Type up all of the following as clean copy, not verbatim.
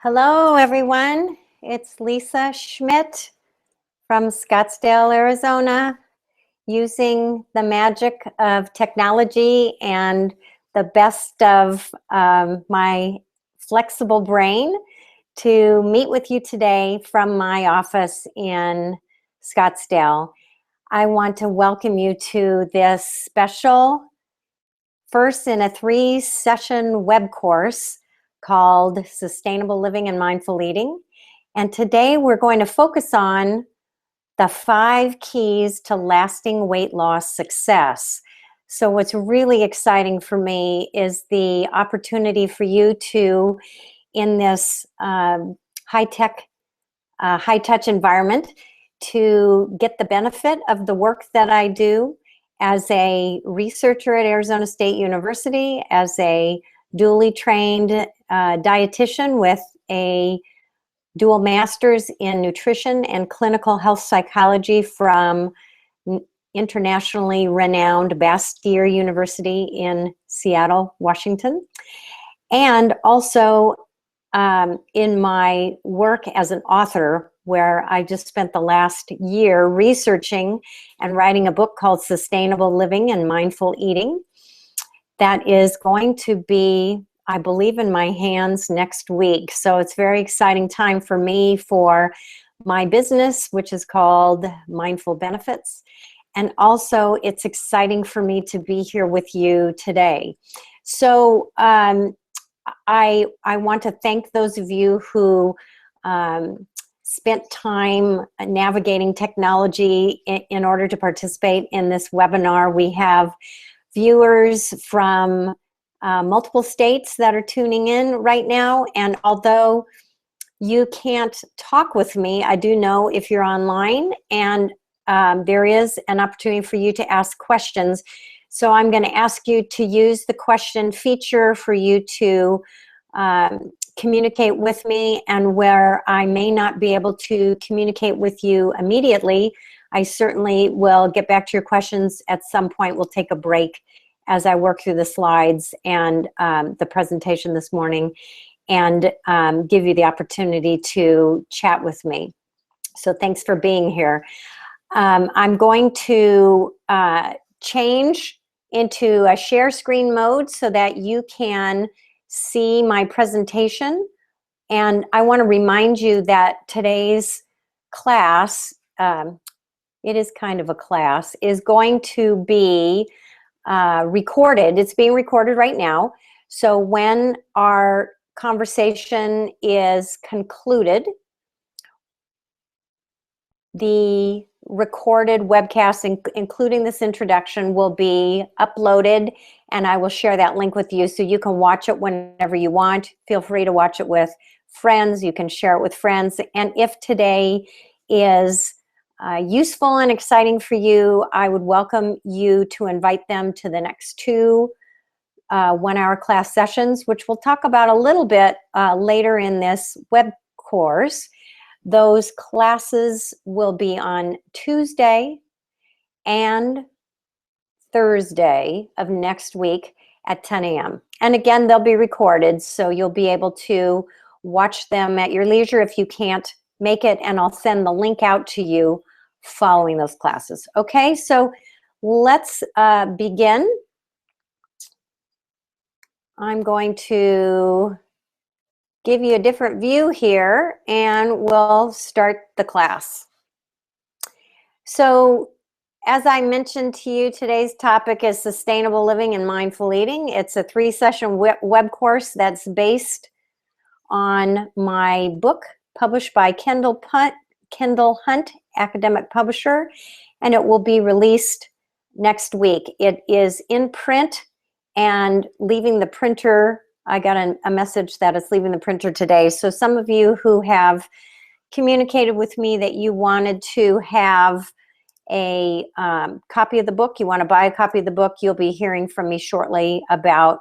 Hello, everyone. It's Lisa Schmidt from Scottsdale, Arizona, using the magic of technology and the best of my flexible brain to meet with you today from my office in Scottsdale. I want to welcome you to this special first in a 3-session web course called Sustainable Living and Mindful Eating. And today we're going to focus on the 5 keys to lasting weight loss success. So what's really exciting for me is the opportunity for you to, in this high-tech, high-touch environment, to get the benefit of the work that I do as a researcher at Arizona State University, as a dually trained dietitian with a dual master's in nutrition and clinical health psychology from internationally renowned Bastyr University in Seattle, Washington. And also in my work as an author, where I just spent the last year researching and writing a book called Sustainable Living and Mindful Eating. That is going to be, I believe, in my hands next week. So it's a very exciting time for me for my business, which is called Mindful Benefits. And also it's exciting for me to be here with you today. So I want to thank those of you who spent time navigating technology in order to participate in this webinar. We have viewers from multiple states that are tuning in right now, and although you can't talk with me, I do know if you're online, and there is an opportunity for you to ask questions. So I'm going to ask you to use the question feature for you to communicate with me, and where I may not be able to communicate with you immediately, I certainly will get back to your questions at some point. We'll take a break as I work through the slides and the presentation this morning, and give you the opportunity to chat with me. So thanks for being here. I'm going to change into a share screen mode so that you can see my presentation. And I want to remind you that today's class, it is kind of a class, is going to be recorded. It's being recorded right now. So when our conversation is concluded, the recorded webcast, including this introduction, will be uploaded, and I will share that link with you so you can watch it whenever you want. Feel free to watch it with friends. You can share it with friends. And if today is useful and exciting for you, I would welcome you to invite them to the next 2 one-hour class sessions, which we'll talk about a little bit later in this web course. Those classes will be on Tuesday and Thursday of next week at 10 a.m. And again, they'll be recorded, so you'll be able to watch them at your leisure if you can't make it, and I'll send the link out to you following those classes. Okay, so let's begin. I'm going to give you a different view here, and we'll start the class. So as I mentioned to you, today's topic is Sustainable Living and Mindful Eating. It's a 3-session web course that's based on my book published by Kendall Hunt, academic publisher, and it will be released next week. It is in print and leaving the printer. I got a message that it's leaving the printer today. So some of you who have communicated with me that you wanted to have a copy of the book, you want to buy a copy of the book, you'll be hearing from me shortly about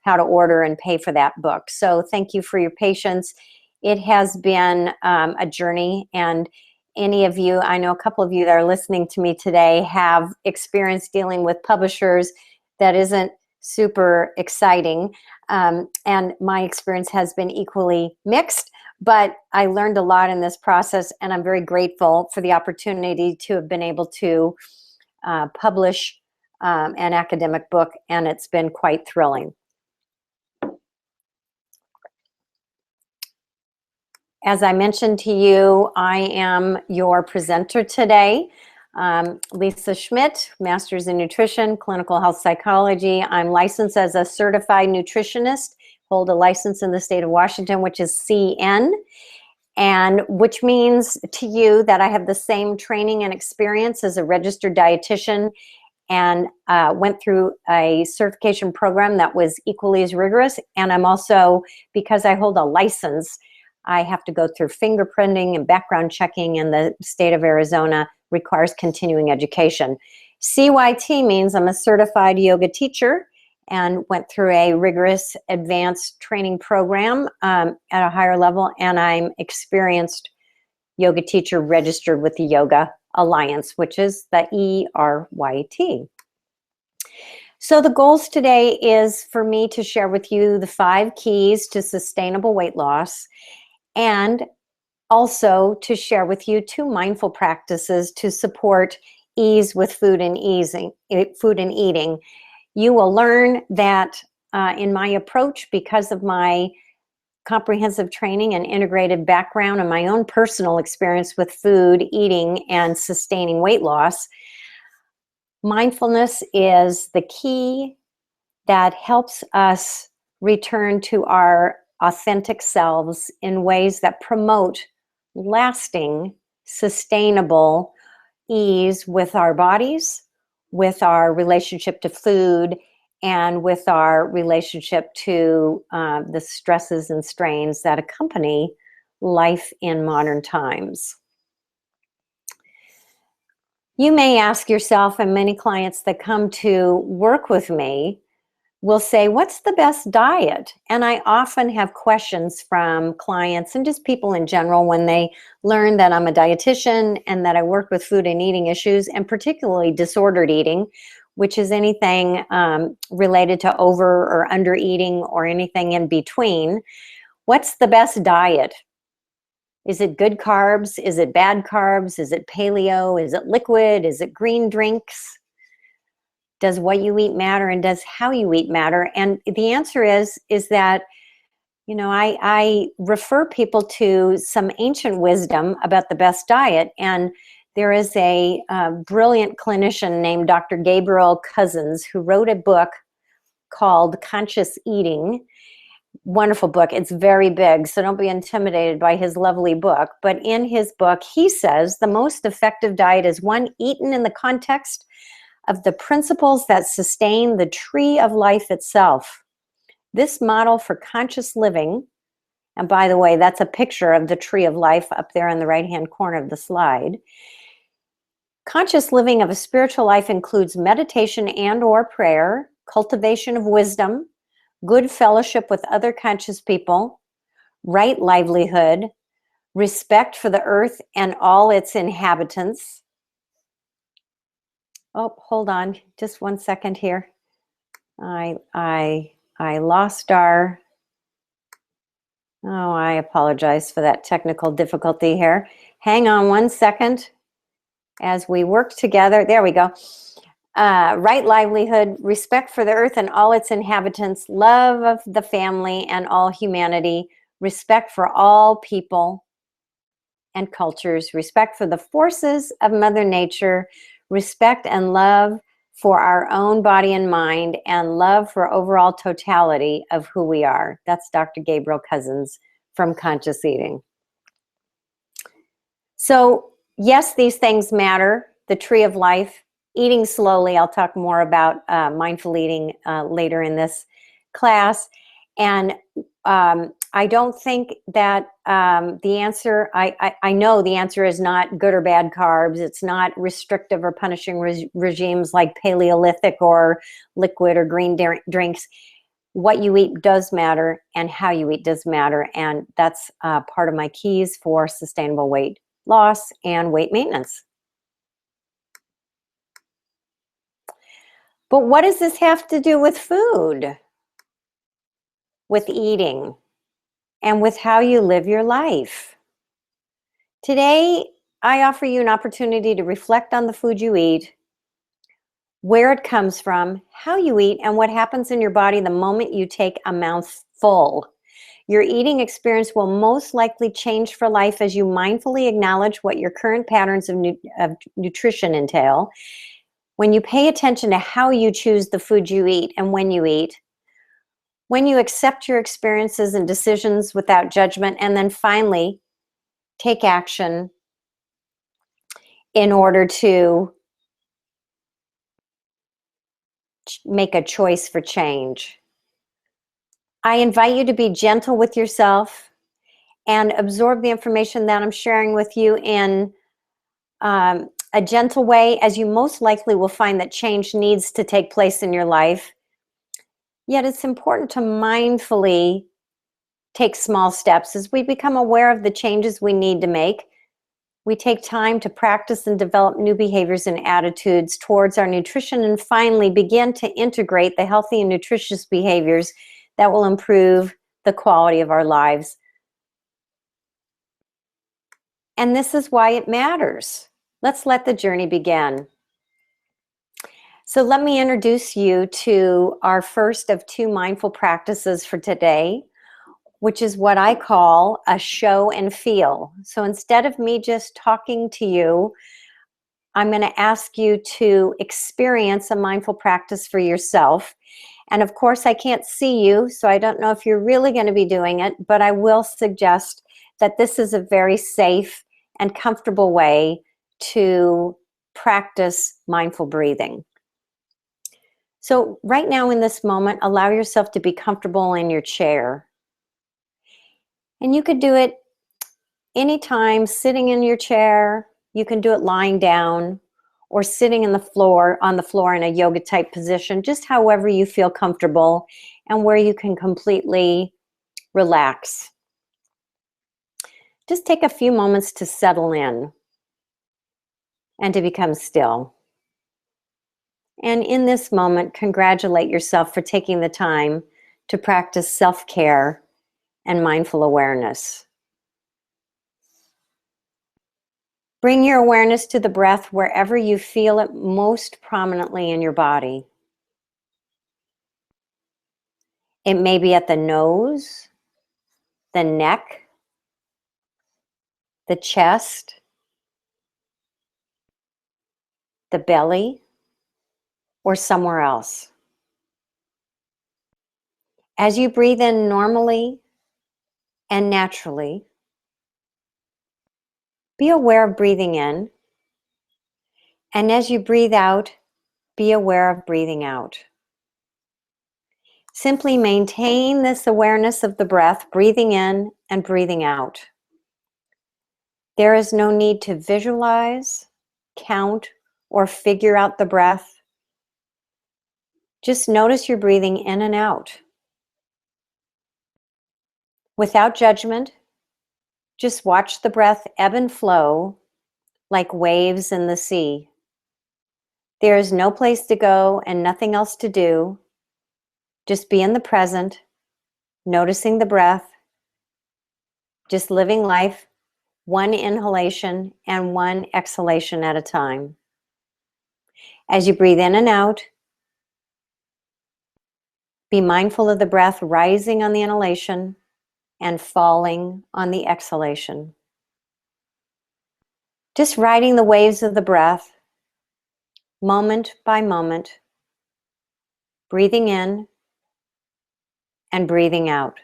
how to order and pay for that book. So thank you for your patience. It has been a journey, and any of you, I know a couple of you that are listening to me today have experience dealing with publishers that isn't super exciting. And my experience has been equally mixed, But I learned a lot in this process, and I'm very grateful for the opportunity to have been able to publish an academic book, and it's been quite thrilling. As I mentioned to you, I am your presenter today. Lisa Schmidt, Master's in Nutrition, Clinical Health Psychology. I'm licensed as a certified nutritionist, hold a license in the state of Washington, which is CN, and which means to you that I have the same training and experience as a registered dietitian, and went through a certification program that was equally as rigorous. And I'm also, because I hold a license, I have to go through fingerprinting and background checking, and the state of Arizona requires continuing education. CYT means I'm a certified yoga teacher and went through a rigorous advanced training program at a higher level, and I'm experienced yoga teacher registered with the Yoga Alliance, which is the ERYT. So the goals today is for me to share with you the 5 keys to sustainable weight loss, and also to share with you 2 mindful practices to support ease with food and eating. You will learn that in my approach, because of my comprehensive training and integrated background and my own personal experience with food, eating, and sustaining weight loss, mindfulness is the key that helps us return to our authentic selves in ways that promote lasting, sustainable ease with our bodies, with our relationship to food, and with our relationship to the stresses and strains that accompany life in modern times. You may ask yourself, and many clients that come to work with me will say, what's the best diet? And I often have questions from clients and just people in general when they learn that I'm a dietitian and that I work with food and eating issues, and particularly disordered eating, which is anything related to over or under eating or anything in between. What's the best diet? Is it good carbs? Is it bad carbs? Is it paleo? Is it liquid? Is it green drinks? Does what you eat matter, and does how you eat matter? And the answer is that, you know, I refer people to some ancient wisdom about the best diet. And there is a brilliant clinician named Dr. Gabriel Cousens who wrote a book called Conscious Eating. Wonderful book. It's very big, so don't be intimidated by his lovely book. But in his book, he says the most effective diet is one eaten in the context of the principles that sustain the tree of life itself. This model for conscious living, and by the way, that's a picture of the tree of life up there in the right-hand corner of the slide. Conscious living of a spiritual life includes meditation and or prayer, cultivation of wisdom, good fellowship with other conscious people, right livelihood, respect for the earth and all its inhabitants. Oh, hold on, just 1 second here. I lost our, oh, I apologize for that technical difficulty here. Hang on 1 second as we work together. There we go. Right livelihood, respect for the earth and all its inhabitants, love of the family and all humanity, respect for all people and cultures, respect for the forces of Mother Nature, respect and love for our own body and mind, and love for overall totality of who we are. That's Dr. Gabriel Cousens from Conscious Eating. So yes, these things matter. The tree of life, eating slowly. I'll talk more about mindful eating later in this class. And I don't think that the answer, I know the answer is not good or bad carbs. It's not restrictive or punishing regimes like Paleolithic or liquid or green drinks. What you eat does matter, and how you eat does matter. And that's part of my keys for sustainable weight loss and weight maintenance. But what does this have to do with food? With eating? and with how you live your life. Today, I offer you an opportunity to reflect on the food you eat, where it comes from, how you eat, and what happens in your body the moment you take a mouthful. Your eating experience will most likely change for life as you mindfully acknowledge what your current patterns of nutrition entail. When you pay attention to how you choose the food you eat and when you accept your experiences and decisions without judgment, and then finally take action in order to make a choice for change. I invite you to be gentle with yourself and absorb the information that I'm sharing with you in a gentle way, as you most likely will find that change needs to take place in your life. Yet it's important to mindfully take small steps as we become aware of the changes we need to make. We take time to practice and develop new behaviors and attitudes towards our nutrition, and finally begin to integrate the healthy and nutritious behaviors that will improve the quality of our lives. And this is why it matters. Let's let the journey begin. So let me introduce you to our first of two mindful practices for today, which is what I call a show and feel. So instead of me just talking to you, I'm going to ask you to experience a mindful practice for yourself. And of course, I can't see you, so I don't know if you're really going to be doing it, but I will suggest that this is a very safe and comfortable way to practice mindful breathing. So right now in this moment, allow yourself to be comfortable in your chair. And you could do it anytime sitting in your chair. You can do it lying down or sitting on the floor in a yoga type position, just however you feel comfortable and where you can completely relax. Just take a few moments to settle in and to become still. And in this moment, congratulate yourself for taking the time to practice self-care and mindful awareness. Bring your awareness to the breath wherever you feel it most prominently in your body. It may be at the nose, the neck, the chest, the belly, or somewhere else. As you breathe in normally and naturally, be aware of breathing in. And as you breathe out, be aware of breathing out. Simply maintain this awareness of the breath, breathing in and breathing out. There is no need to visualize, count, or figure out the breath. Just notice your breathing in and out. Without judgment, just watch the breath ebb and flow like waves in the sea. There is no place to go and nothing else to do. Just be in the present, noticing the breath, just living life, one inhalation and one exhalation at a time. As you breathe in and out, be mindful of the breath rising on the inhalation and falling on the exhalation. Just riding the waves of the breath, moment by moment, breathing in and breathing out.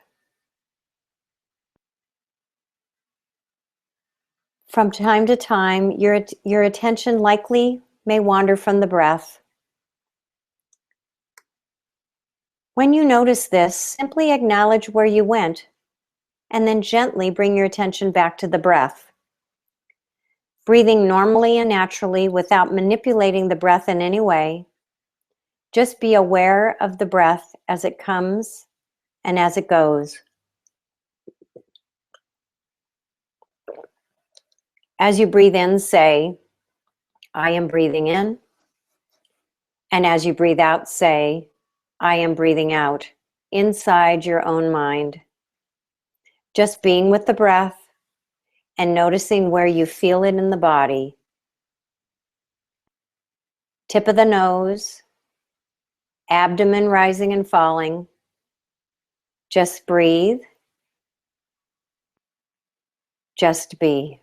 From time to time, your attention likely may wander from the breath. When you notice this, simply acknowledge where you went and then gently bring your attention back to the breath. Breathing normally and naturally without manipulating the breath in any way. Just be aware of the breath as it comes and as it goes. As you breathe in, say, I am breathing in. And as you breathe out, say, I am breathing out, inside your own mind. Just being with the breath and noticing where you feel it in the body. Tip of the nose, abdomen rising and falling. Just breathe. Just be.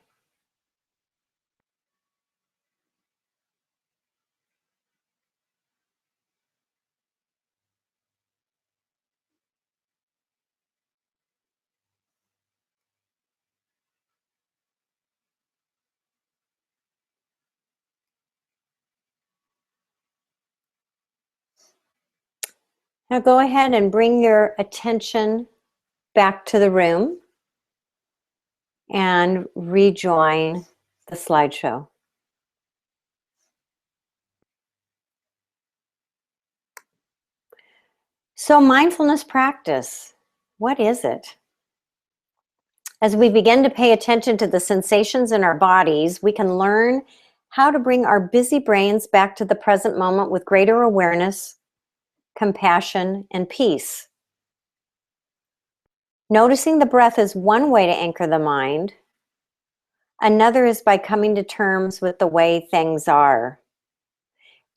Now go ahead and bring your attention back to the room and rejoin the slideshow. So mindfulness practice, what is it? As we begin to pay attention to the sensations in our bodies, we can learn how to bring our busy brains back to the present moment with greater awareness, compassion, and peace. Noticing the breath is one way to anchor the mind. Another is by coming to terms with the way things are.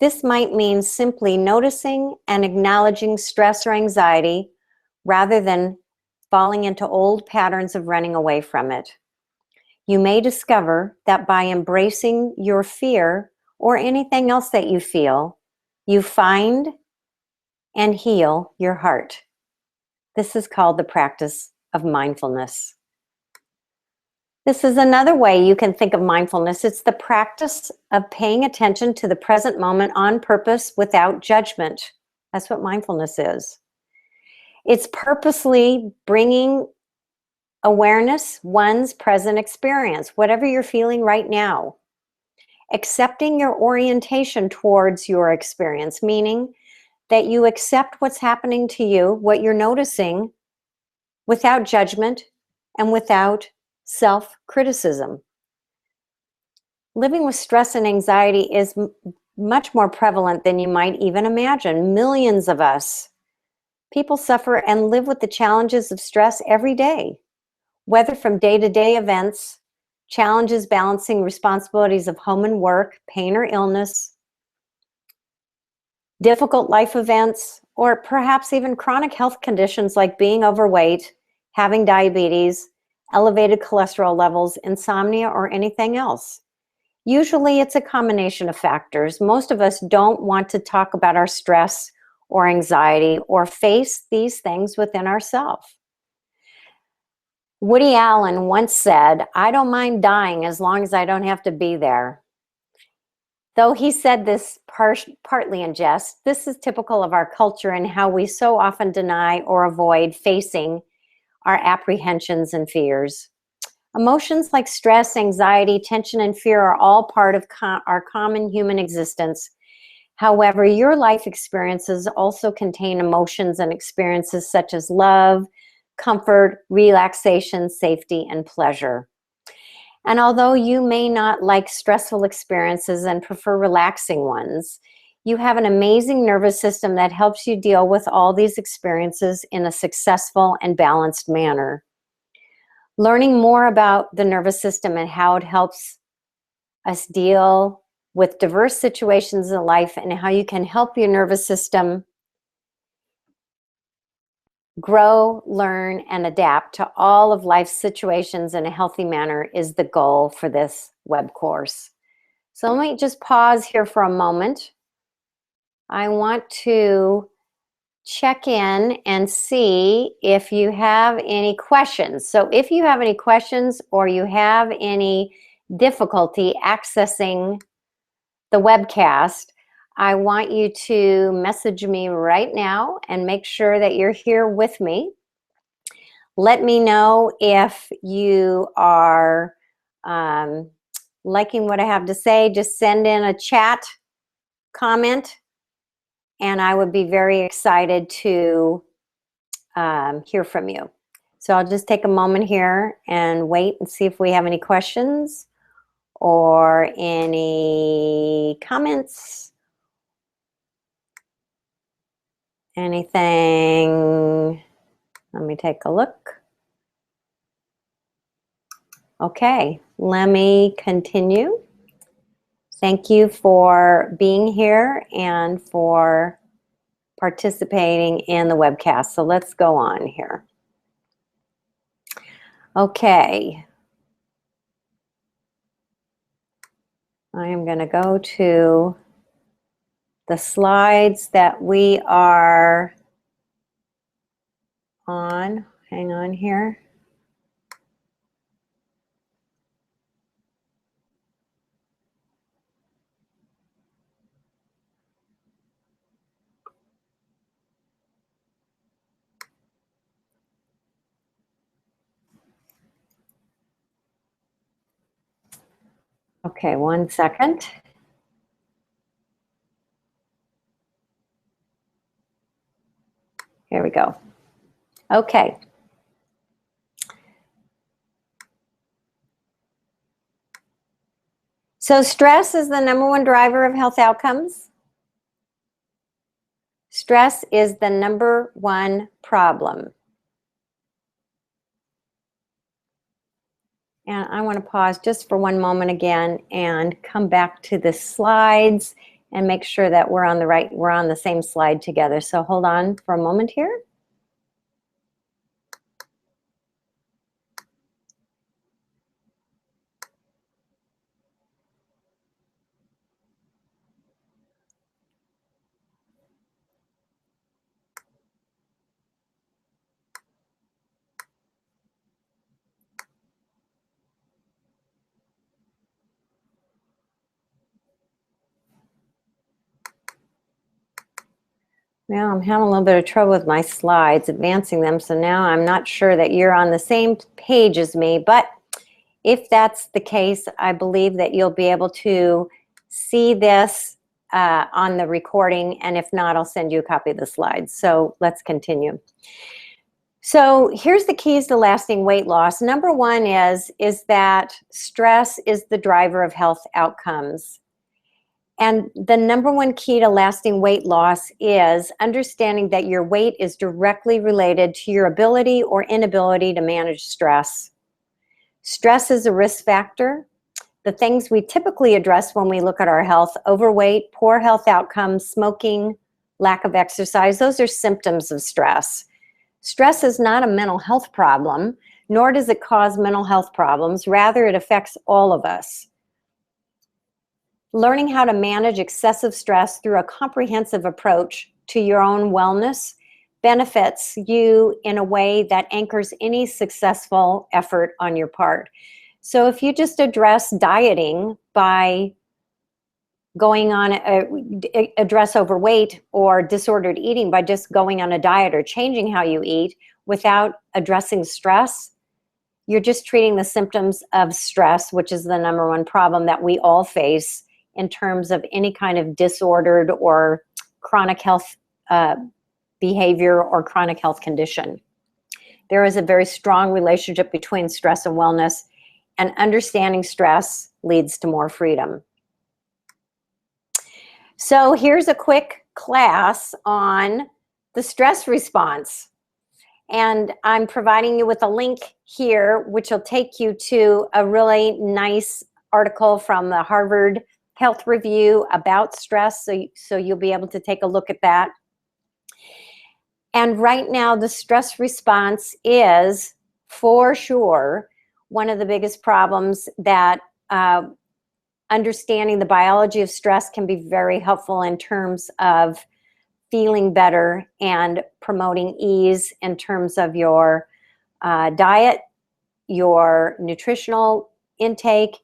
This might mean simply noticing and acknowledging stress or anxiety rather than falling into old patterns of running away from it. You may discover that by embracing your fear or anything else that you feel, you find and heal your heart. This is called the practice of mindfulness. This is another way you can think of mindfulness. It's the practice of paying attention to the present moment on purpose without judgment. That's what mindfulness is. It's purposely bringing awareness, one's present experience, whatever you're feeling right now. Accepting your orientation towards your experience, meaning that you accept what's happening to you, what you're noticing, without judgment and without self-criticism. Living with stress and anxiety is much more prevalent than you might even imagine. Millions of us, people suffer and live with the challenges of stress every day, whether from day-to-day events, challenges balancing responsibilities of home and work, pain or illness, difficult life events, or perhaps even chronic health conditions like being overweight, having diabetes, elevated cholesterol levels, insomnia, or anything else. Usually it's a combination of factors. Most of us don't want to talk about our stress or anxiety or face these things within ourselves. Woody Allen once said, "I don't mind dying as long as I don't have to be there." Though he said this partly in jest, this is typical of our culture and how we so often deny or avoid facing our apprehensions and fears. Emotions like stress, anxiety, tension, and fear are all part of our common human existence. However, your life experiences also contain emotions and experiences such as love, comfort, relaxation, safety, and pleasure. And although you may not like stressful experiences and prefer relaxing ones, you have an amazing nervous system that helps you deal with all these experiences in a successful and balanced manner. Learning more about the nervous system and how it helps us deal with diverse situations in life and how you can help your nervous system grow, learn, and adapt to all of life's situations in a healthy manner is the goal for this web course. So let me just pause here for a moment. I want to check in and see if you have any questions. So if you have any questions or you have any difficulty accessing the webcast, I want you to message me right now and make sure that you're here with me. Let me know if you are liking what I have to say. Just send in a chat comment and I would be very excited to hear from you. So I'll just take a moment here and wait and see if we have any questions or any comments. Anything? Let me take a look. Okay, let me continue. Thank you for being here and for participating in the webcast. So let's go on here. Okay. I am going to go to the slides that we are on. Hang on here. Okay, 1 second. Here we go. Okay. So stress is the #1 driver of health outcomes. Stress is the #1 problem. And I want to pause just for one moment again and come back to the slides and make sure that we're on the same slide together. So hold on for a moment here. Now I'm having a little bit of trouble with my slides, advancing them, so now I'm not sure that you're on the same page as me, but if that's the case, I believe that you'll be able to see this on the recording, and if not, I'll send you a copy of the slides. So let's continue. So here's the keys to lasting weight loss. #1 is that stress is the driver of health outcomes. And the #1 key to lasting weight loss is understanding that your weight is directly related to your ability or inability to manage stress. Stress is a risk factor. The things we typically address when we look at our health: overweight, poor health outcomes, smoking, lack of exercise, those are symptoms of stress. Stress is not a mental health problem, nor does it cause mental health problems. Rather, it affects all of us. Learning how to manage excessive stress through a comprehensive approach to your own wellness benefits you in a way that anchors any successful effort on your part. So if you just address dieting by address overweight or disordered eating by just going on a diet or changing how you eat without addressing stress, you're just treating the symptoms of stress, which is the #1 problem that we all face in terms of any kind of disordered or chronic health behavior or chronic health condition. There is a very strong relationship between stress and wellness, and understanding stress leads to more freedom. So here's a quick class on the stress response. And I'm providing you with a link here, which will take you to a really nice article from the Harvard Health Review about stress. So you'll be able to take a look at that. And right now, the stress response is, for sure, one of the biggest problems that understanding the biology of stress can be very helpful in terms of feeling better and promoting ease in terms of your diet, your nutritional intake,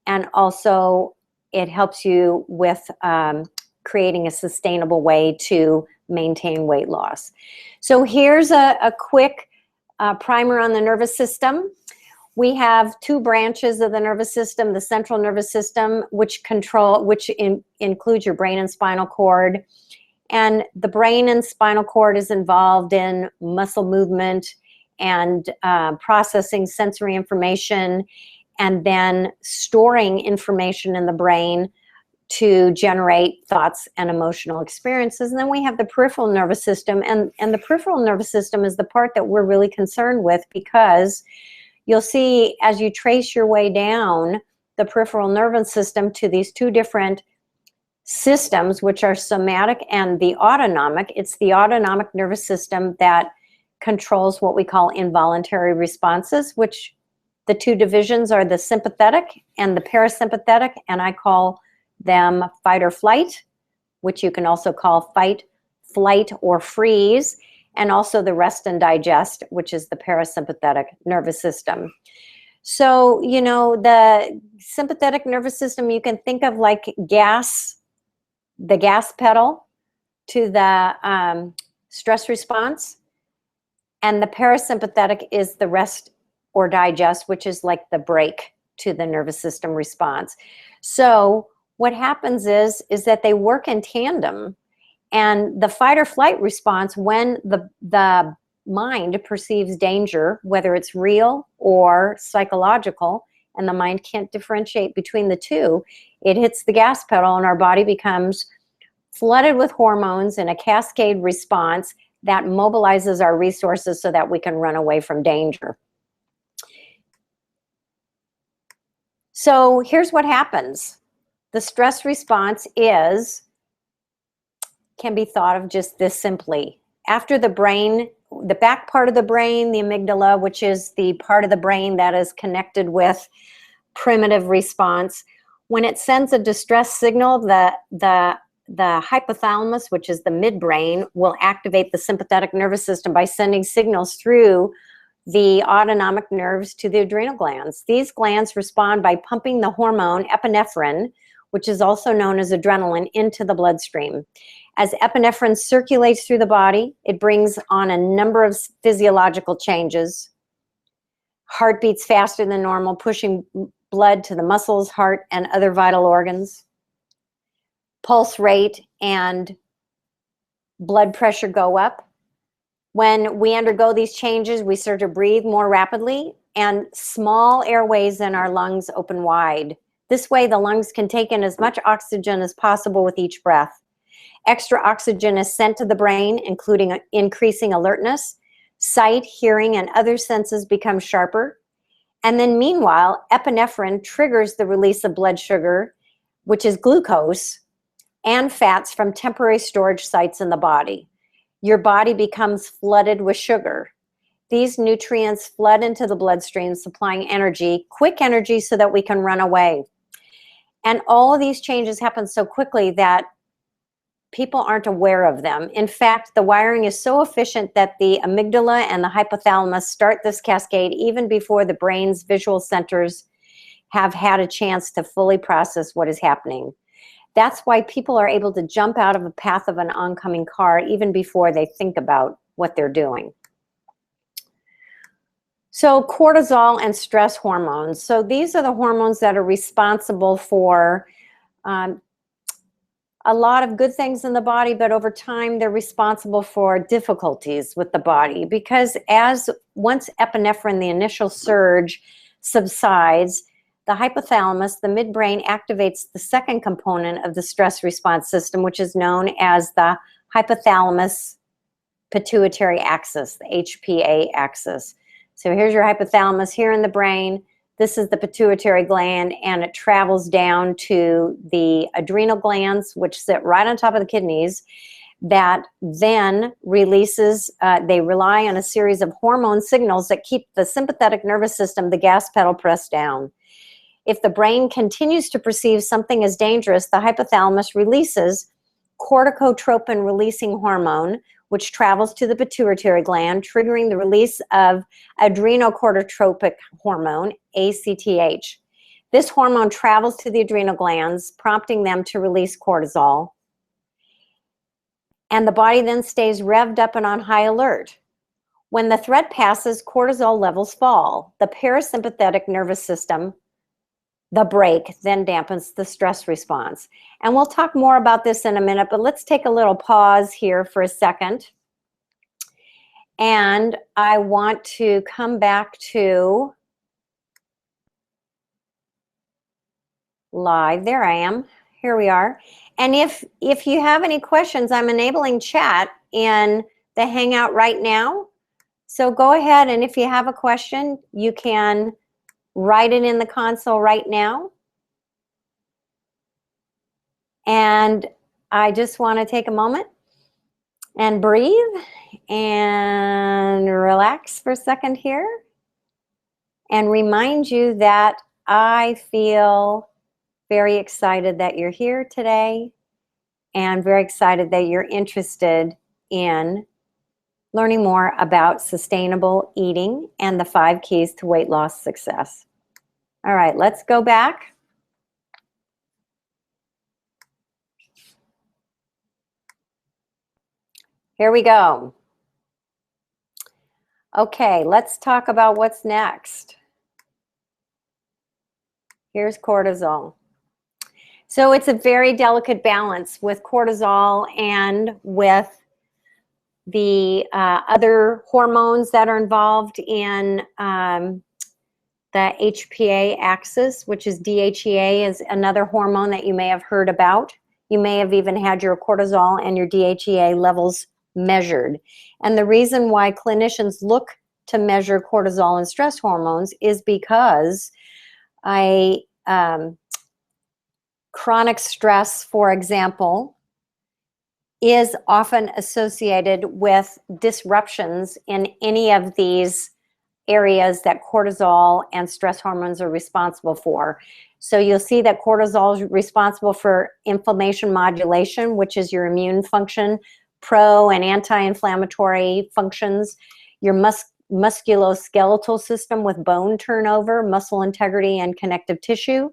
and also it helps you with creating a sustainable way to maintain weight loss. So here's a quick primer on the nervous system. We have 2 branches of the nervous system: the central nervous system, which includes your brain and spinal cord. And the brain and spinal cord is involved in muscle movement and processing sensory information, and then storing information in the brain to generate thoughts and emotional experiences. And then we have the peripheral nervous system, and the peripheral nervous system is the part that we're really concerned with, because you'll see as you trace your way down the peripheral nervous system to these two different systems, which are somatic and the autonomic. It's the autonomic nervous system that controls what we call involuntary responses, which the two divisions are the sympathetic and the parasympathetic, and I call them fight or flight, which you can also call fight, flight, or freeze, and also the rest and digest, which is the parasympathetic nervous system. So, you know, the sympathetic nervous system, you can think of like gas, the gas pedal to the stress response, and the parasympathetic is the rest or digest, which is like the brake to the nervous system response. So what happens is that they work in tandem, and the fight or flight response, when the mind perceives danger, whether it's real or psychological, and the mind can't differentiate between the two, it hits the gas pedal and our body becomes flooded with hormones in a cascade response that mobilizes our resources so that we can run away from danger. So here's what happens. The stress response can be thought of just this simply. After the brain, the back part of the brain, the amygdala, which is the part of the brain that is connected with primitive response, when it sends a distress signal, the hypothalamus, which is the midbrain, will activate the sympathetic nervous system by sending signals through the autonomic nerves to the adrenal glands. These glands respond by pumping the hormone epinephrine, which is also known as adrenaline, into the bloodstream. As epinephrine circulates through the body, it brings on a number of physiological changes. Heart beats faster than normal, pushing blood to the muscles, heart, and other vital organs. Pulse rate and blood pressure go up. When we undergo these changes, we start to breathe more rapidly, and small airways in our lungs open wide. This way, the lungs can take in as much oxygen as possible with each breath. Extra oxygen is sent to the brain, including increasing alertness. Sight, hearing, and other senses become sharper. And then meanwhile, epinephrine triggers the release of blood sugar, which is glucose, and fats from temporary storage sites in the body. Your body becomes flooded with sugar. These nutrients flood into the bloodstream, supplying energy, quick energy, so that we can run away. And all of these changes happen so quickly that people aren't aware of them. In fact, the wiring is so efficient that the amygdala and the hypothalamus start this cascade even before the brain's visual centers have had a chance to fully process what is happening. That's why people are able to jump out of the path of an oncoming car even before they think about what they're doing. So cortisol and stress hormones. So these are the hormones that are responsible for a lot of good things in the body, but over time they're responsible for difficulties with the body, because once epinephrine, the initial surge, subsides, the hypothalamus, the midbrain, activates the second component of the stress response system, which is known as the hypothalamus pituitary axis, the HPA axis. So here's your hypothalamus here in the brain. This is the pituitary gland, and it travels down to the adrenal glands, which sit right on top of the kidneys, that then releases, they rely on a series of hormone signals that keep the sympathetic nervous system, the gas pedal, pressed down. If the brain continues to perceive something as dangerous, the hypothalamus releases corticotropin-releasing hormone, which travels to the pituitary gland, triggering the release of adrenocorticotropic hormone, ACTH. This hormone travels to the adrenal glands, prompting them to release cortisol. And the body then stays revved up and on high alert. When the threat passes, cortisol levels fall. The parasympathetic nervous system, the brake, then dampens the stress response. And we'll talk more about this in a minute, but let's take a little pause here for a second. And I want to come back to live. There I am. Here we are. And if you have any questions, I'm enabling chat in the Hangout right now. So go ahead, and if you have a question, you can write it in the console right now. And I just want to take a moment and breathe and relax for a second here and remind you that I feel very excited that you're here today and very excited that you're interested in learning more about sustainable eating and the 5 keys to weight loss success. All right, let's go back. Here we go. Okay, let's talk about what's next. Here's cortisol. So it's a very delicate balance with cortisol and with the other hormones that are involved in the HPA axis, which is DHEA, is another hormone that you may have heard about. You may have even had your cortisol and your DHEA levels measured. And the reason why clinicians look to measure cortisol and stress hormones is because chronic stress, for example, is often associated with disruptions in any of these areas that cortisol and stress hormones are responsible for. So you'll see that cortisol is responsible for inflammation modulation, which is your immune function, pro and anti-inflammatory functions, your musculoskeletal system with bone turnover, muscle integrity, and connective tissue,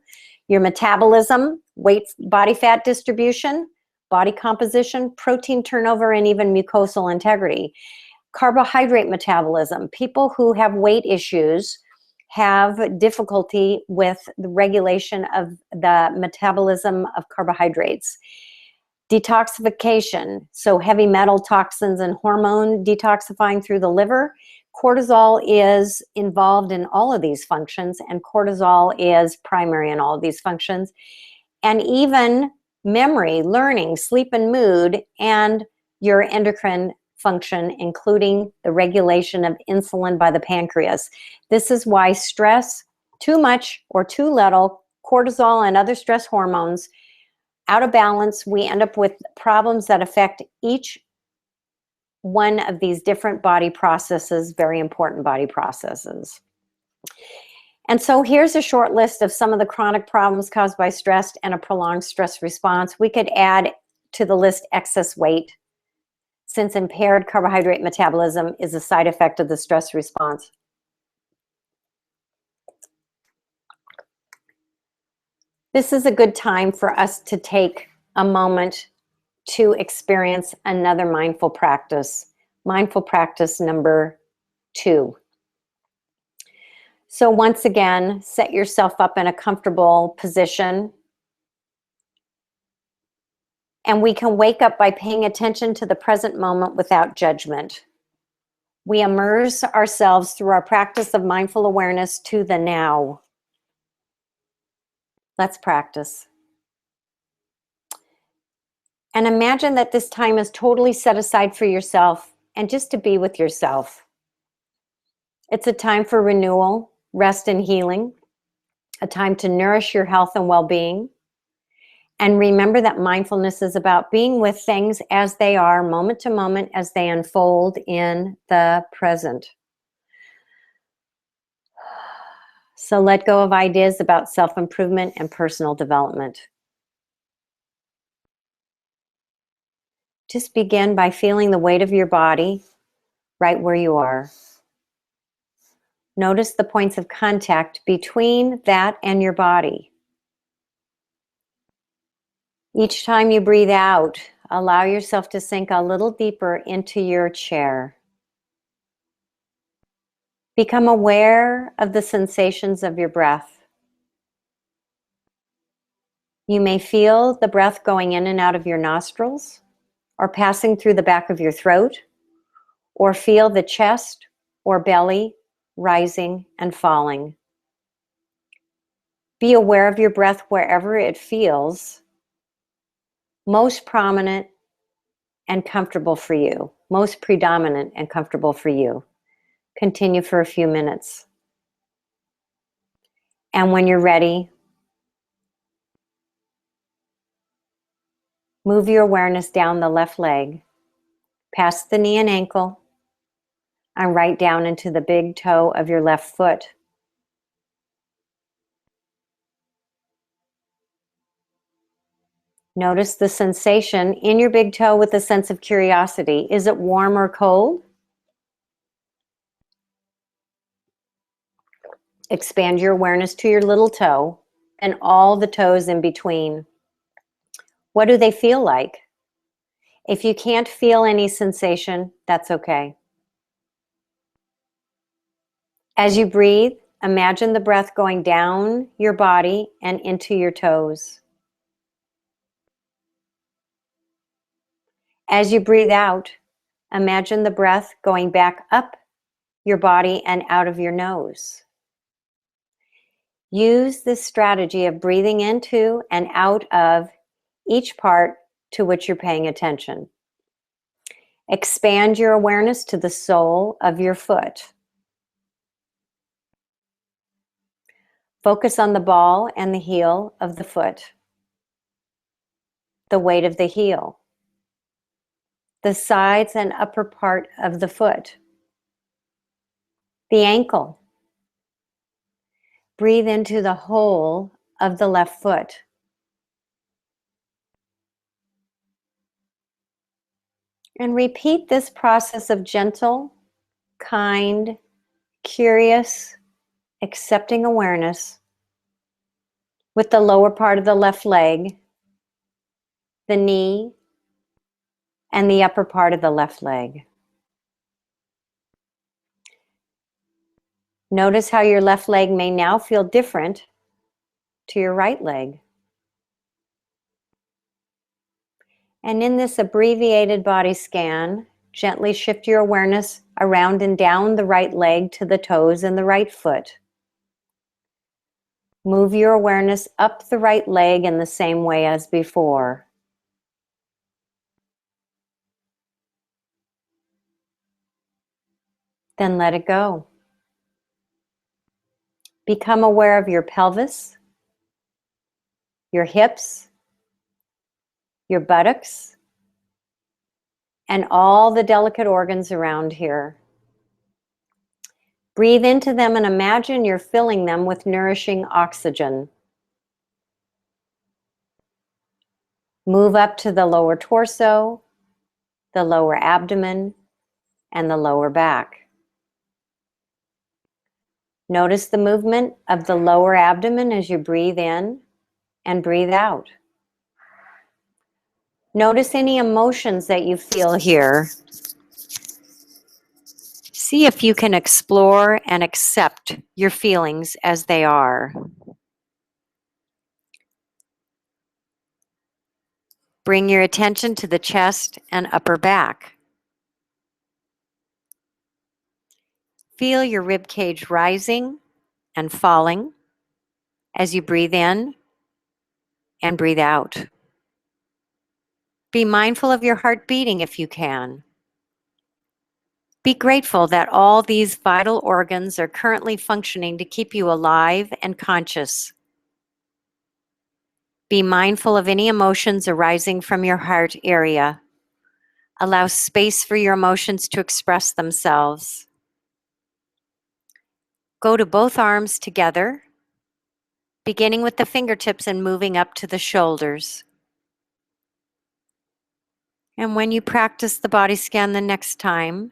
your metabolism, weight, body fat distribution, body composition, protein turnover, and even mucosal integrity. Carbohydrate metabolism. People who have weight issues have difficulty with the regulation of the metabolism of carbohydrates. Detoxification, so heavy metal toxins and hormone detoxifying through the liver. Cortisol is involved in all of these functions, and cortisol is primary in all of these functions. And even memory, learning, sleep and mood, and your endocrine function, including the regulation of insulin by the pancreas. This is why stress, too much or too little, cortisol and other stress hormones, out of balance, we end up with problems that affect each one of these different body processes, very important body processes. And so here's a short list of some of the chronic problems caused by stress and a prolonged stress response. We could add to the list excess weight, since impaired carbohydrate metabolism is a side effect of the stress response. This is a good time for us to take a moment to experience another mindful practice number 2. So once again, set yourself up in a comfortable position. And we can wake up by paying attention to the present moment without judgment. We immerse ourselves through our practice of mindful awareness to the now. Let's practice. And imagine that this time is totally set aside for yourself and just to be with yourself. It's a time for renewal, rest, and healing, a time to nourish your health and well-being. And remember that mindfulness is about being with things as they are, moment to moment, as they unfold in the present. So let go of ideas about self-improvement and personal development. Just begin by feeling the weight of your body right where you are. Notice the points of contact between that and your body. Each time you breathe out, allow yourself to sink a little deeper into your chair. Become aware of the sensations of your breath. You may feel the breath going in and out of your nostrils, or passing through the back of your throat, or feel the chest or belly rising and falling. Be aware of your breath wherever it feels most prominent and comfortable for you, most predominant and comfortable for you. Continue for a few minutes. And when you're ready, move your awareness down the left leg, past the knee and ankle, and right down into the big toe of your left foot. Notice the sensation in your big toe with a sense of curiosity. Is it warm or cold? Expand your awareness to your little toe and all the toes in between. What do they feel like? If you can't feel any sensation, that's okay. As you breathe, imagine the breath going down your body and into your toes. As you breathe out, imagine the breath going back up your body and out of your nose. Use this strategy of breathing into and out of each part to which you're paying attention. Expand your awareness to the sole of your foot. Focus on the ball and the heel of the foot, the weight of the heel, the sides and upper part of the foot, the ankle. Breathe into the whole of the left foot. And repeat this process of gentle, kind, curious, accepting awareness with the lower part of the left leg, the knee, and the upper part of the left leg. Notice how your left leg may now feel different to your right leg. And in this abbreviated body scan, gently shift your awareness around and down the right leg to the toes in the right foot. Move your awareness up the right leg in the same way as before. Then let it go. Become aware of your pelvis, your hips, your buttocks, and all the delicate organs around here. Breathe into them and imagine you're filling them with nourishing oxygen. Move up to the lower torso, the lower abdomen, and the lower back. Notice the movement of the lower abdomen as you breathe in and breathe out. Notice any emotions that you feel here. See if you can explore and accept your feelings as they are. Bring your attention to the chest and upper back. Feel your rib cage rising and falling as you breathe in and breathe out. Be mindful of your heart beating if you can. Be grateful that all these vital organs are currently functioning to keep you alive and conscious. Be mindful of any emotions arising from your heart area. Allow space for your emotions to express themselves. Go to both arms together, beginning with the fingertips and moving up to the shoulders. And when you practice the body scan the next time,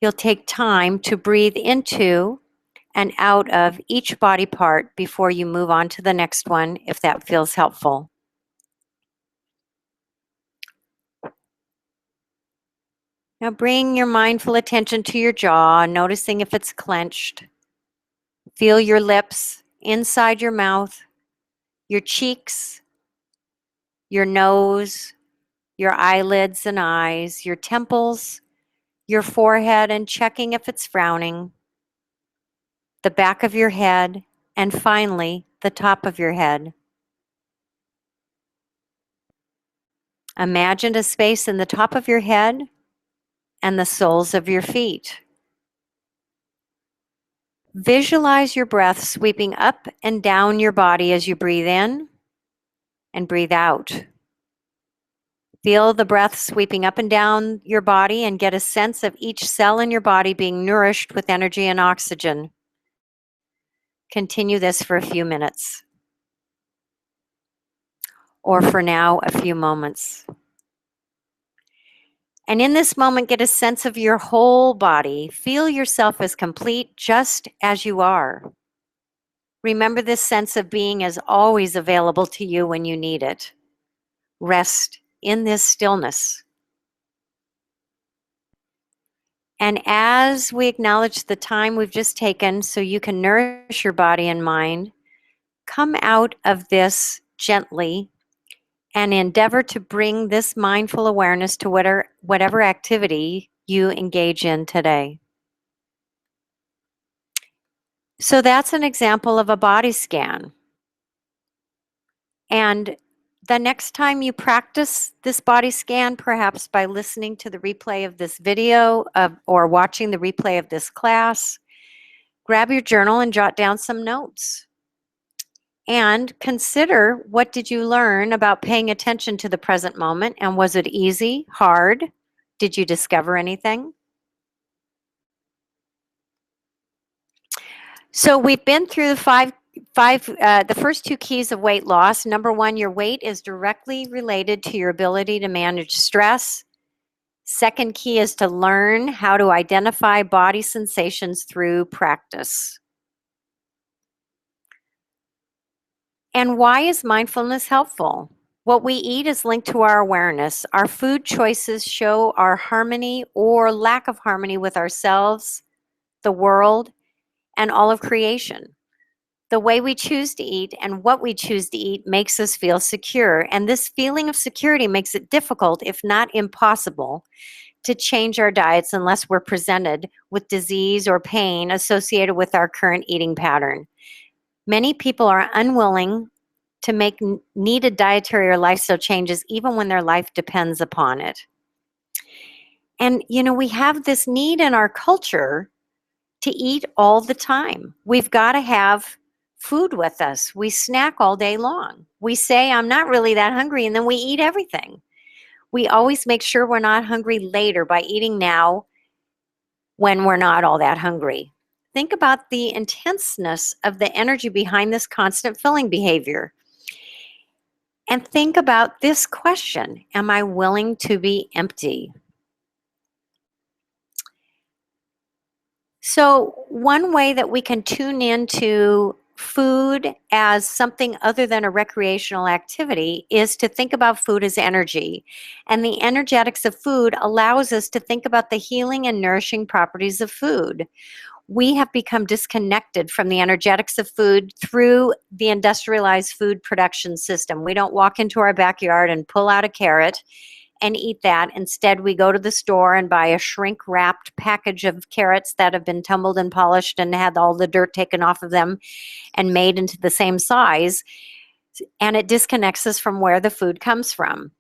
you'll take time to breathe into and out of each body part before you move on to the next one, if that feels helpful. Now bring your mindful attention to your jaw, noticing if it's clenched. Feel your lips inside your mouth, your cheeks, your nose, your eyelids and eyes, your temples, your forehead, and checking if it's frowning, the back of your head, and finally, the top of your head. Imagine a space in the top of your head and the soles of your feet. Visualize your breath sweeping up and down your body as you breathe in and breathe out. Feel the breath sweeping up and down your body and get a sense of each cell in your body being nourished with energy and oxygen. Continue this for a few minutes, or for now, a few moments. And in this moment, get a sense of your whole body. Feel yourself as complete, just as you are. Remember, this sense of being is always available to you when you need it. Rest in this stillness. And as we acknowledge the time we've just taken so you can nourish your body and mind, come out of this gently and endeavor to bring this mindful awareness to whatever activity you engage in today. So that's an example of a body scan. And the next time you practice this body scan, perhaps by listening to the replay of this video or watching the replay of this class, grab your journal and jot down some notes. And consider, what did you learn about paying attention to the present moment? And was it easy, hard? Did you discover anything? So we've been through the first two keys of weight loss. Number one, your weight is directly related to your ability to manage stress. Second key is to learn how to identify body sensations through practice. And why is mindfulness helpful? What we eat is linked to our awareness. Our food choices show our harmony or lack of harmony with ourselves, the world, and all of creation. The way we choose to eat and what we choose to eat makes us feel secure. And this feeling of security makes it difficult, if not impossible, to change our diets unless we're presented with disease or pain associated with our current eating pattern. Many people are unwilling to make needed dietary or lifestyle changes even when their life depends upon it. And, we have this need in our culture to eat all the time. We've got to have food with us. We snack all day long. We say, I'm not really that hungry, and then we eat everything. We always make sure we're not hungry later by eating now when we're not all that hungry. Think about the intenseness of the energy behind this constant filling behavior. And think about this question: am I willing to be empty? So one way that we can tune into food as something other than a recreational activity is to think about food as energy. And the energetics of food allows us to think about the healing and nourishing properties of food. We have become disconnected from the energetics of food through the industrialized food production system. We don't walk into our backyard and pull out a carrot and eat that. Instead, we go to the store and buy a shrink-wrapped package of carrots that have been tumbled and polished and had all the dirt taken off of them and made into the same size. And it disconnects us from where the food comes from.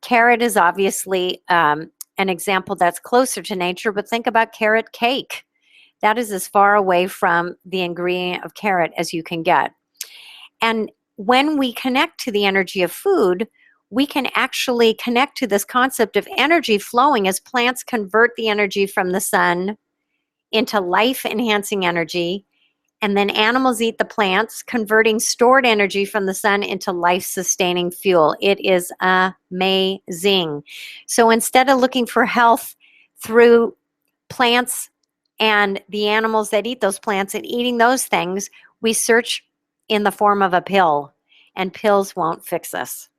Carrot is obviously an example that's closer to nature, but think about carrot cake. That is as far away from the ingredient of carrot as you can get. And when we connect to the energy of food, we can actually connect to this concept of energy flowing as plants convert the energy from the sun into life-enhancing energy, and then animals eat the plants, converting stored energy from the sun into life-sustaining fuel. It is amazing. So instead of looking for health through plants and the animals that eat those plants and eating those things, we search in the form of a pill, and pills won't fix us.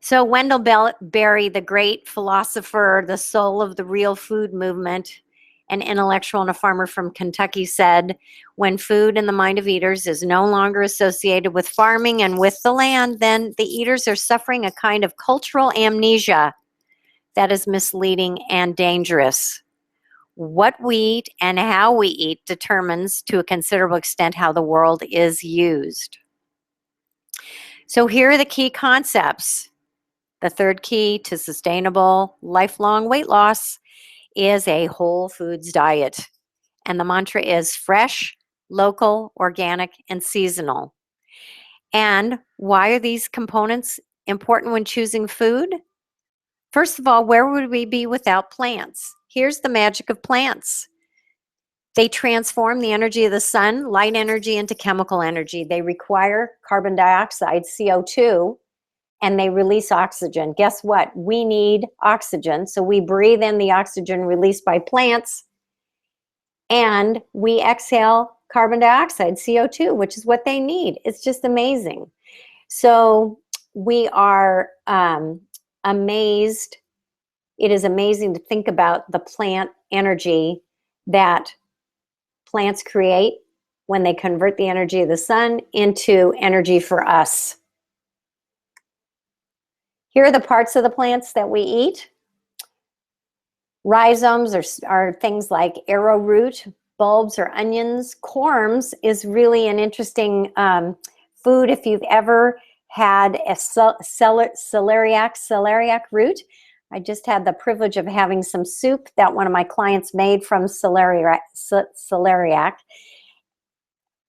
So Wendell Berry, the great philosopher, the soul of the real food movement, an intellectual and a farmer from Kentucky, said, when food in the mind of eaters is no longer associated with farming and with the land, then the eaters are suffering a kind of cultural amnesia that is misleading and dangerous. What we eat and how we eat determines to a considerable extent how the world is used. So here are the key concepts. The third key to sustainable, lifelong weight loss is a whole foods diet. And the mantra is fresh, local, organic, and seasonal. And why are these components important when choosing food? First of all, where would we be without plants? Here's the magic of plants. They transform the energy of the sun, light energy, into chemical energy. They require carbon dioxide, CO2, and they release oxygen. Guess what? We need oxygen. So we breathe in the oxygen released by plants, and we exhale carbon dioxide, CO2, which is what they need. It's just amazing. So we are amazed. It is amazing to think about the plant energy that plants create when they convert the energy of the sun into energy for us. Here are the parts of the plants that we eat. Rhizomes are things like arrowroot, bulbs or onions. Corms is really an interesting food if you've ever had a celeriac root. I just had the privilege of having some soup that one of my clients made from celeriac.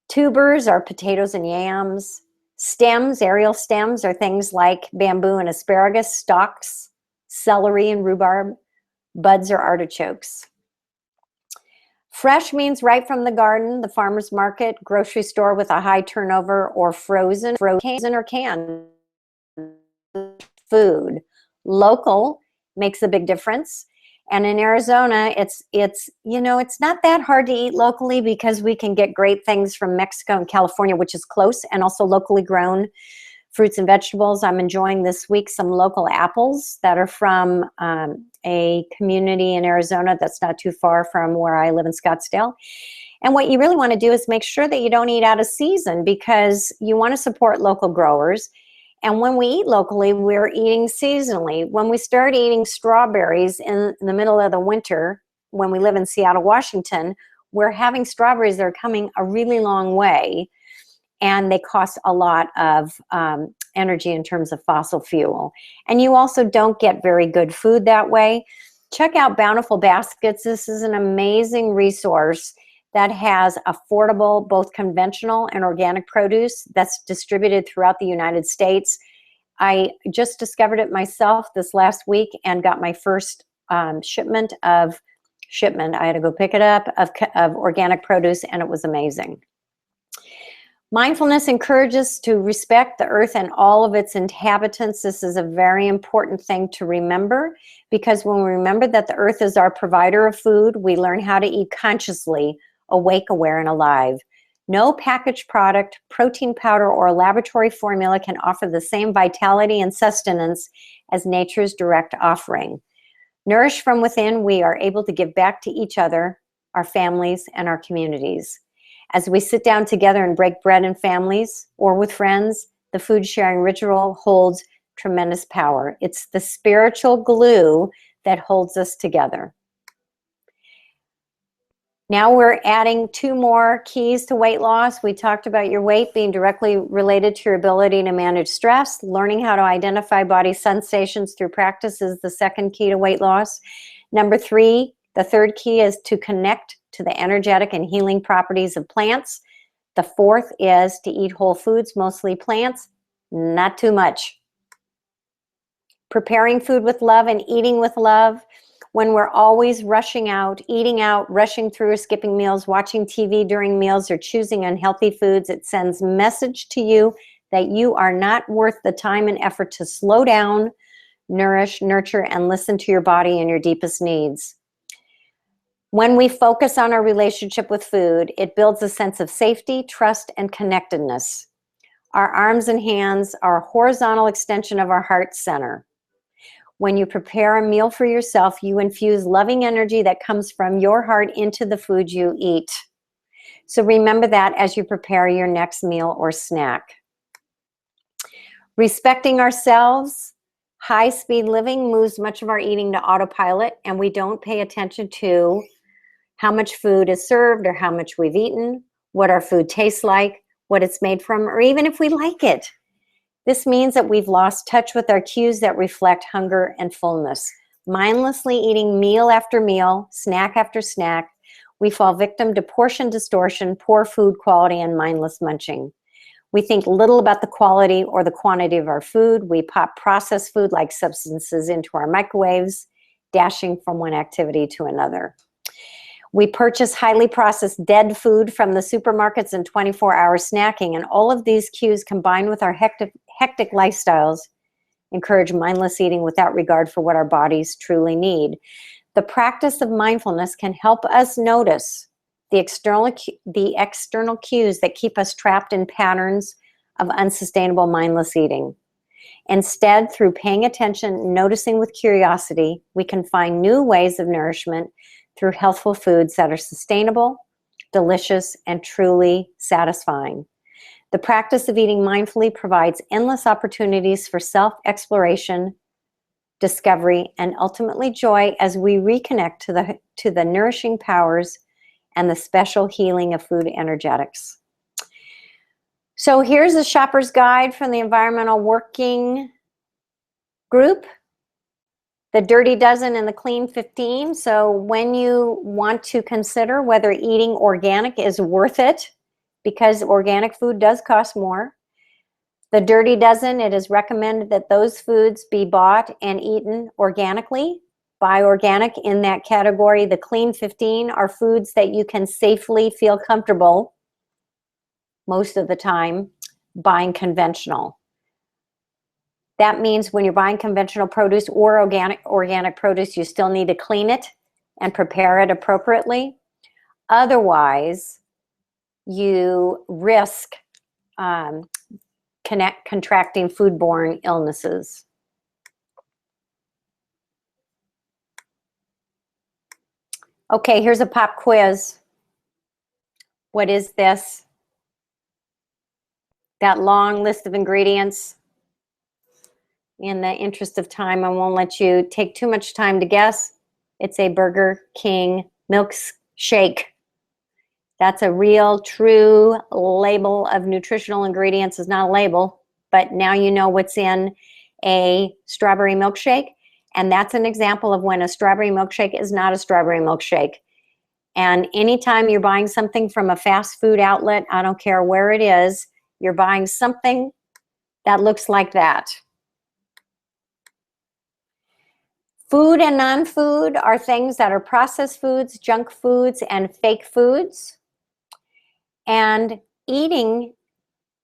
Tubers are potatoes and yams. Stems, aerial stems, are things like bamboo and asparagus. Stalks, celery and rhubarb. Buds are artichokes. Fresh means right from the garden, the farmer's market, grocery store with a high turnover, or frozen or canned food. Local makes a big difference. And in Arizona, it's not that hard to eat locally because we can get great things from Mexico and California, which is close, and also locally grown fruits and vegetables. I'm enjoying this week some local apples that are from a community in Arizona that's not too far from where I live in Scottsdale. And what you really want to do is make sure that you don't eat out of season, because you want to support local growers. And when we eat locally, we're eating seasonally. When we start eating strawberries in the middle of the winter, when we live in Seattle, Washington, we're having strawberries that are coming a really long way, and they cost a lot of energy in terms of fossil fuel. And you also don't get very good food that way. Check out Bountiful Baskets. This is an amazing resource that has affordable, both conventional and organic produce that's distributed throughout the United States. I just discovered it myself this last week and got my first shipment. I had to go pick it up, of organic produce, and it was amazing. Mindfulness encourages to respect the earth and all of its inhabitants. This is a very important thing to remember, because when we remember that the earth is our provider of food, we learn how to eat consciously, awake, aware, and alive. No packaged product, protein powder, or laboratory formula can offer the same vitality and sustenance as nature's direct offering. Nourished from within, we are able to give back to each other, our families, and our communities. As we sit down together and break bread in families or with friends, the food sharing ritual holds tremendous power. It's the spiritual glue that holds us together. Now we're adding 2 more keys to weight loss. We talked about your weight being directly related to your ability to manage stress. Learning how to identify body sensations through practice is the second key to weight loss. Number 3, the third key is to connect to the energetic and healing properties of plants. The fourth is to eat whole foods, mostly plants, not too much. Preparing food with love and eating with love. When we're always rushing out, eating out, rushing through or skipping meals, watching TV during meals, or choosing unhealthy foods, it sends a message to you that you are not worth the time and effort to slow down, nourish, nurture, and listen to your body and your deepest needs. When we focus on our relationship with food, it builds a sense of safety, trust, and connectedness. Our arms and hands are a horizontal extension of our heart center. When you prepare a meal for yourself, you infuse loving energy that comes from your heart into the food you eat. So remember that as you prepare your next meal or snack. Respecting ourselves, high-speed living moves much of our eating to autopilot, and we don't pay attention to how much food is served or how much we've eaten, what our food tastes like, what it's made from, or even if we like it. This means that we've lost touch with our cues that reflect hunger and fullness. Mindlessly eating meal after meal, snack after snack, we fall victim to portion distortion, poor food quality, and mindless munching. We think little about the quality or the quantity of our food. We pop processed food like substances into our microwaves, dashing from one activity to another. We purchase highly processed dead food from the supermarkets and 24-hour snacking, and all of these cues combined with our hectic lifestyles encourage mindless eating without regard for what our bodies truly need. The practice of mindfulness can help us notice the external cues that keep us trapped in patterns of unsustainable mindless eating. Instead, through paying attention, noticing with curiosity, we can find new ways of nourishment through healthful foods that are sustainable, delicious, and truly satisfying. The practice of eating mindfully provides endless opportunities for self-exploration, discovery, and ultimately joy as we reconnect to the nourishing powers and the special healing of food energetics. So here's a shopper's guide from the Environmental Working Group, the Dirty Dozen and the Clean 15. So when you want to consider whether eating organic is worth it, because organic food does cost more, the Dirty Dozen, it is recommended that those foods be bought and eaten organically. Buy organic in that category. The Clean 15 are foods that you can safely feel comfortable most of the time buying conventional. That means when you're buying conventional produce or organic produce, you still need to clean it and prepare it appropriately. Otherwise, you risk contracting foodborne illnesses. Okay, here's a pop quiz. What is this? That long list of ingredients. In the interest of time, I won't let you take too much time to guess. It's a Burger King milkshake. That's a real, true label of nutritional ingredients. It's not a label, but now you know what's in a strawberry milkshake. And that's an example of when a strawberry milkshake is not a strawberry milkshake. And anytime you're buying something from a fast food outlet, I don't care where it is, you're buying something that looks like that. Food and non-food are things that are processed foods, junk foods, and fake foods. And eating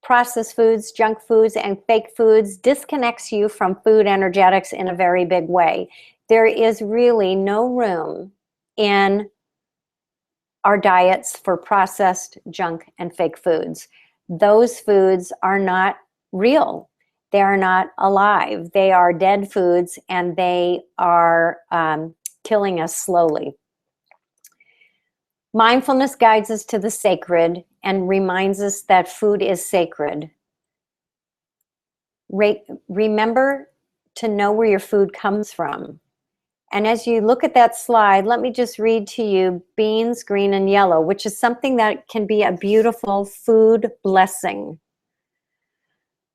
processed foods, junk foods, and fake foods disconnects you from food energetics in a very big way. There is really no room in our diets for processed junk and fake foods. Those foods are not real. They are not alive. They are dead foods, and they are killing us slowly. Mindfulness guides us to the sacred and reminds us that food is sacred. Remember to know where your food comes from. And as you look at that slide, let me just read to you beans, green, and yellow, which is something that can be a beautiful food blessing.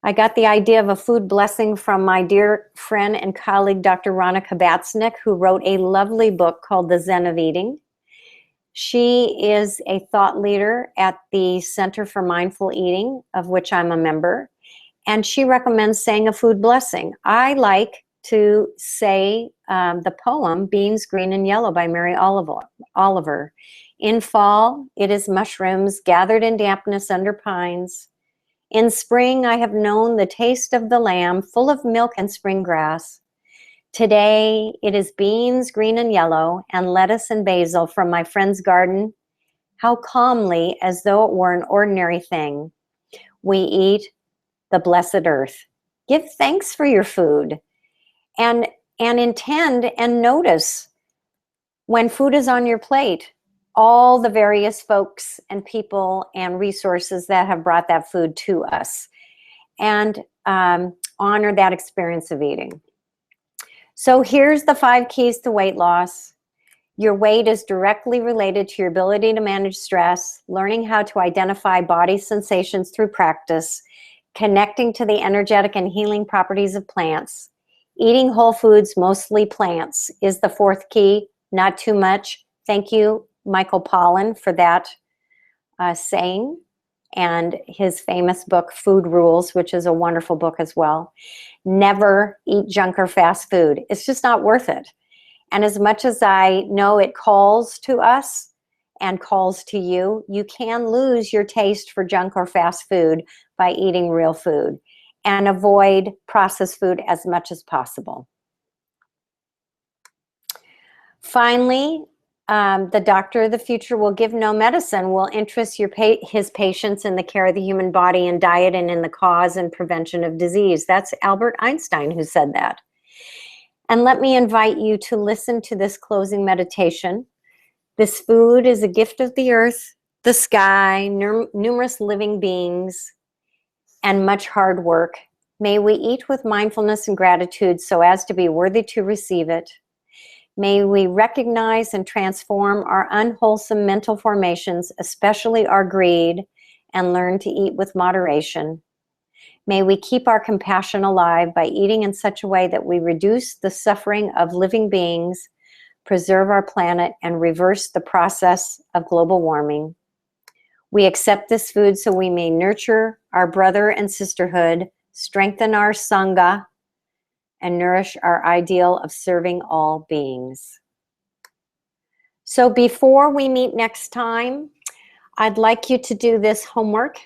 I got the idea of a food blessing from my dear friend and colleague, Dr. Rana Kabatsnik, who wrote a lovely book called The Zen of Eating. She is a thought leader at the Center for Mindful Eating, of which I'm a member, and she recommends saying a food blessing. I like to say the poem Beans, Green, and Yellow by Mary Oliver. In fall, it is mushrooms gathered in dampness under pines. In spring, I have known the taste of the lamb, full of milk and spring grass. Today, it is beans, green and yellow, and lettuce and basil from my friend's garden. How calmly, as though it were an ordinary thing, we eat the blessed earth. Give thanks for your food, and intend and notice when food is on your plate, all the various folks and people and resources that have brought that food to us, and honor that experience of eating. So here's the 5 keys to weight loss. Your weight is directly related to your ability to manage stress, learning how to identify body sensations through practice, connecting to the energetic and healing properties of plants. Eating whole foods, mostly plants, is the 4th key. Not too much. Thank you, Michael Pollan for that saying, and his famous book, Food Rules, which is a wonderful book as well. Never eat junk or fast food. It's just not worth it. And as much as I know it calls to us and calls to you, you can lose your taste for junk or fast food by eating real food, and avoid processed food as much as possible. Finally, the doctor of the future will give no medicine, will interest his patients in the care of the human body and diet and in the cause and prevention of disease. That's Albert Einstein who said that. And let me invite you to listen to this closing meditation. This food is a gift of the earth, the sky, numerous living beings, and much hard work. May we eat with mindfulness and gratitude so as to be worthy to receive it. May we recognize and transform our unwholesome mental formations, especially our greed, and learn to eat with moderation. May we keep our compassion alive by eating in such a way that we reduce the suffering of living beings, preserve our planet, and reverse the process of global warming. We accept this food so we may nurture our brother and sisterhood, strengthen our Sangha, and nourish our ideal of serving all beings. So before we meet next time, I'd like you to do this homework.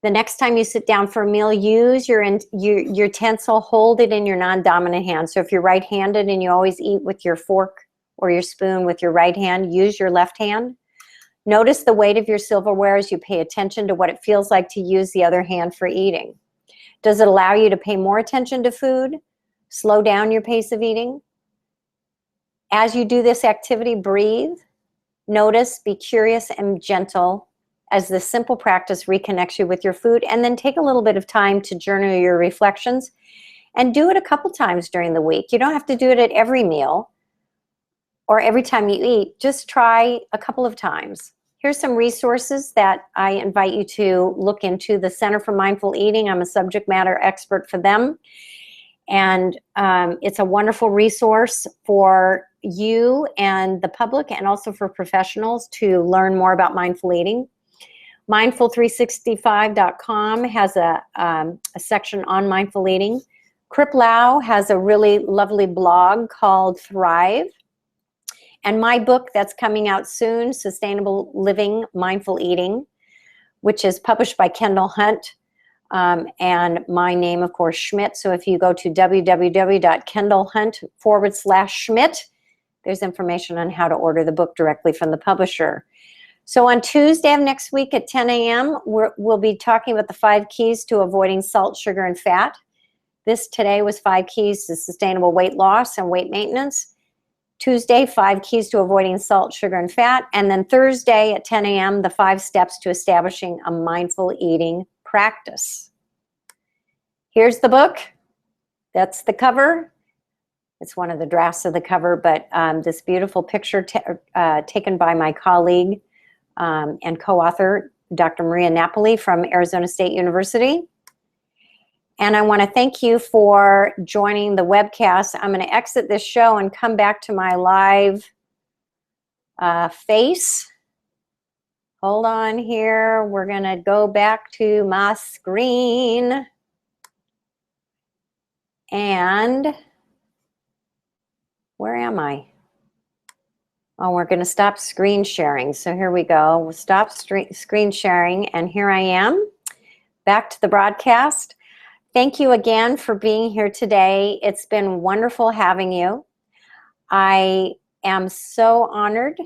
The next time you sit down for a meal, use your utensil, hold it in your non-dominant hand. So if you're right-handed and you always eat with your fork or your spoon with your right hand, use your left hand. Notice the weight of your silverware as you pay attention to what it feels like to use the other hand for eating. Does it allow you to pay more attention to food? Slow down your pace of eating. As you do this activity, breathe, notice, be curious and gentle as this simple practice reconnects you with your food, and then take a little bit of time to journal your reflections and do it a couple times during the week. You don't have to do it at every meal or every time you eat. Just try a couple of times. Here's some resources that I invite you to look into. The Center for Mindful Eating, I'm a subject matter expert for them. And it's a wonderful resource for you and the public, and also for professionals to learn more about mindful eating. Mindful365.com has a section on mindful eating. Krip Lau has a really lovely blog called Thrive. And my book that's coming out soon, Sustainable Living, Mindful Eating, which is published by Kendall Hunt. And my name, of course, Schmidt. So if you go to www.kendallhunt.com/Schmidt, there's information on how to order the book directly from the publisher. So on Tuesday of next week at 10 a.m., we'll be talking about the 5 keys to avoiding salt, sugar, and fat. This today was 5 keys to sustainable weight loss and weight maintenance. Tuesday, 5 keys to avoiding salt, sugar, and fat. And then Thursday at 10 a.m., the 5 steps to establishing a mindful eating practice. Here's the book. That's the cover. It's one of the drafts of the cover, but this beautiful picture taken by my colleague and co-author, Dr. Maria Napoli from Arizona State University. And I want to thank you for joining the webcast. I'm going to exit this show and come back to my live face. Hold on here. We're going to go back to my screen. And where am I? Oh, we're going to stop screen sharing. So here we go. We'll stop screen sharing. And here I am, back to the broadcast. Thank you again for being here today. It's been wonderful having you. I am so honored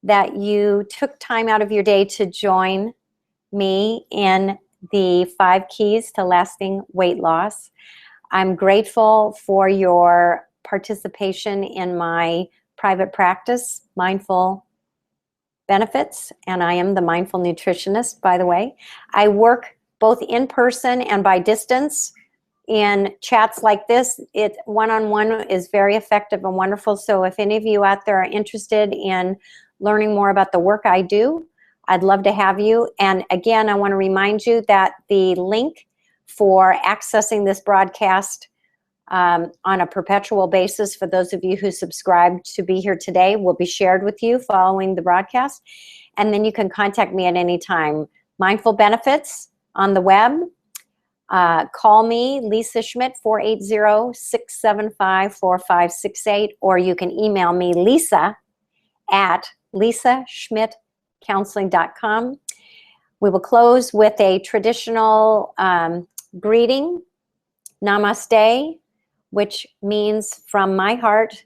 that you took time out of your day to join me in the 5 keys to lasting weight loss. I'm grateful for your participation in my private practice, Mindful Benefits, and I am the Mindful Nutritionist, by the way. I work both in person and by distance in chats like this. It one-on-one is very effective and wonderful. So if any of you out there are interested in learning more about the work I do, I'd love to have you. And again, I want to remind you that the link for accessing this broadcast on a perpetual basis for those of you who subscribed to be here today will be shared with you following the broadcast. And then you can contact me at any time. Mindful Benefits on the web. Call me, Lisa Schmidt, 480-675-4568, or you can email me, Lisa, at lisaschmidtcounseling.com. We will close with a traditional greeting, Namaste, which means from my heart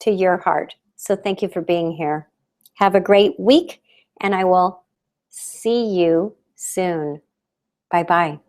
to your heart. So thank you for being here. Have a great week, and I will see you soon. Bye-bye.